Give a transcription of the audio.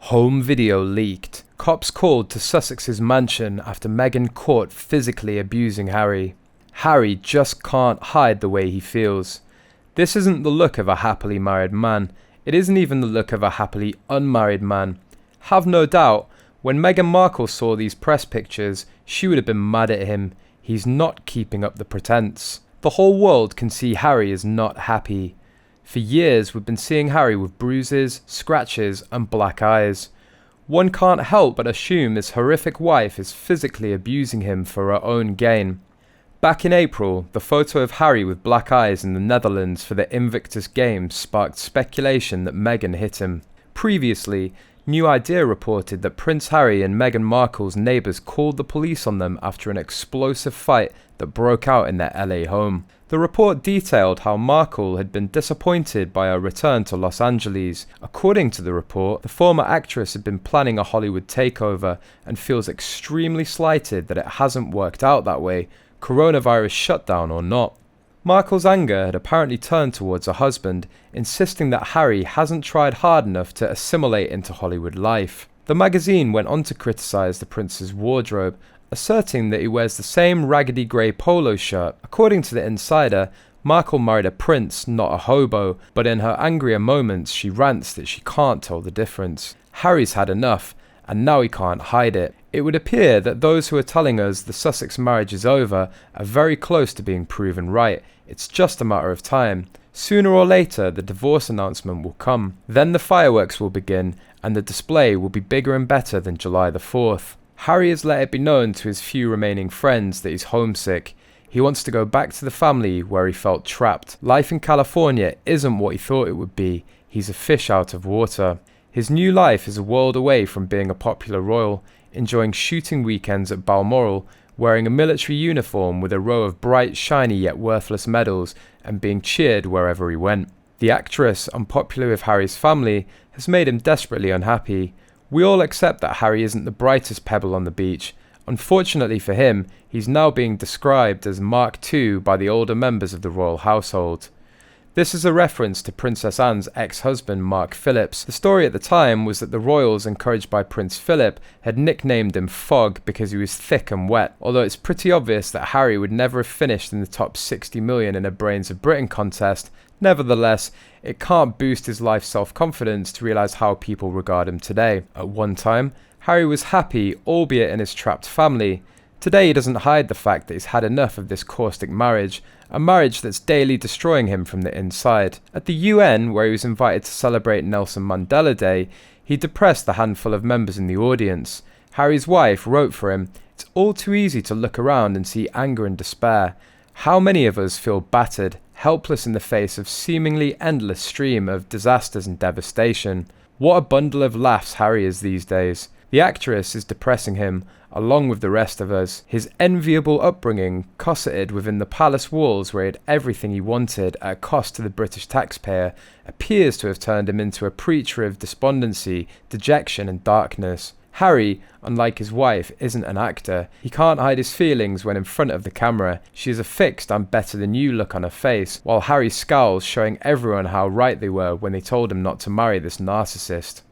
Home video leaked. Cops called to Sussex's mansion after Meghan caught physically abusing Harry. Harry just can't hide the way he feels. This isn't the look of a happily married man. It isn't even the look of a happily unmarried man. Have no doubt, when Meghan Markle saw these press pictures, she would have been mad at him. He's not keeping up the pretense. The whole world can see Harry is not happy. For years, we've been seeing Harry with bruises, scratches, and black eyes. One can't help but assume his horrific wife is physically abusing him for her own gain. Back in April, the photo of Harry with black eyes in the Netherlands for the Invictus Games sparked speculation that Meghan hit him. Previously, New Idea reported that Prince Harry and Meghan Markle's neighbours called the police on them after an explosive fight that broke out in their LA home. The report detailed how Markle had been disappointed by her return to Los Angeles. According to the report, the former actress had been planning a Hollywood takeover and feels extremely slighted that it hasn't worked out that way, coronavirus shutdown or not. Markle's anger had apparently turned towards her husband, insisting that Harry hasn't tried hard enough to assimilate into Hollywood life. The magazine went on to criticize the prince's wardrobe, asserting that he wears the same raggedy grey polo shirt. According to the Insider, Markle married a prince, not a hobo, but in her angrier moments she rants that she can't tell the difference. Harry's had enough, and now he can't hide it. It would appear that those who are telling us the Sussex marriage is over are very close to being proven right. It's just a matter of time. Sooner or later, the divorce announcement will come. Then the fireworks will begin, and the display will be bigger and better than July the 4th. Harry has let it be known to his few remaining friends that he's homesick. He wants to go back to the family where he felt trapped. Life in California isn't what he thought it would be. He's a fish out of water. His new life is a world away from being a popular royal, enjoying shooting weekends at Balmoral, wearing a military uniform with a row of bright, shiny yet worthless medals, and being cheered wherever he went. The actress, unpopular with Harry's family, has made him desperately unhappy. We all accept that Harry isn't the brightest pebble on the beach. Unfortunately for him, he's now being described as Mark II by the older members of the royal household. This is a reference to Princess Anne's ex-husband Mark Phillips. The story at the time was that the royals, encouraged by Prince Philip, had nicknamed him Fog because he was thick and wet, although it's pretty obvious that Harry would never have finished in the top 60 million in a Brains of Britain contest. Nevertheless, it can't boost his life's self-confidence to realise how people regard him today. At one time, Harry was happy, albeit in his trapped family. Today he doesn't hide the fact that he's had enough of this caustic marriage, a marriage that's daily destroying him from the inside. At the UN, where he was invited to celebrate Nelson Mandela Day, he depressed the handful of members in the audience. Harry's wife wrote for him, "It's all too easy to look around and see anger and despair. How many of us feel battered, helpless in the face of seemingly endless stream of disasters and devastation? What a bundle of laughs Harry is these days." The actress is depressing him, along with the rest of us. His enviable upbringing, cosseted within the palace walls where he had everything he wanted at a cost to the British taxpayer, appears to have turned him into a preacher of despondency, dejection and darkness. Harry, unlike his wife, isn't an actor. He can't hide his feelings when in front of the camera. She has a fixed "I'm better than you" look on her face, while Harry scowls, showing everyone how right they were when they told him not to marry this narcissist.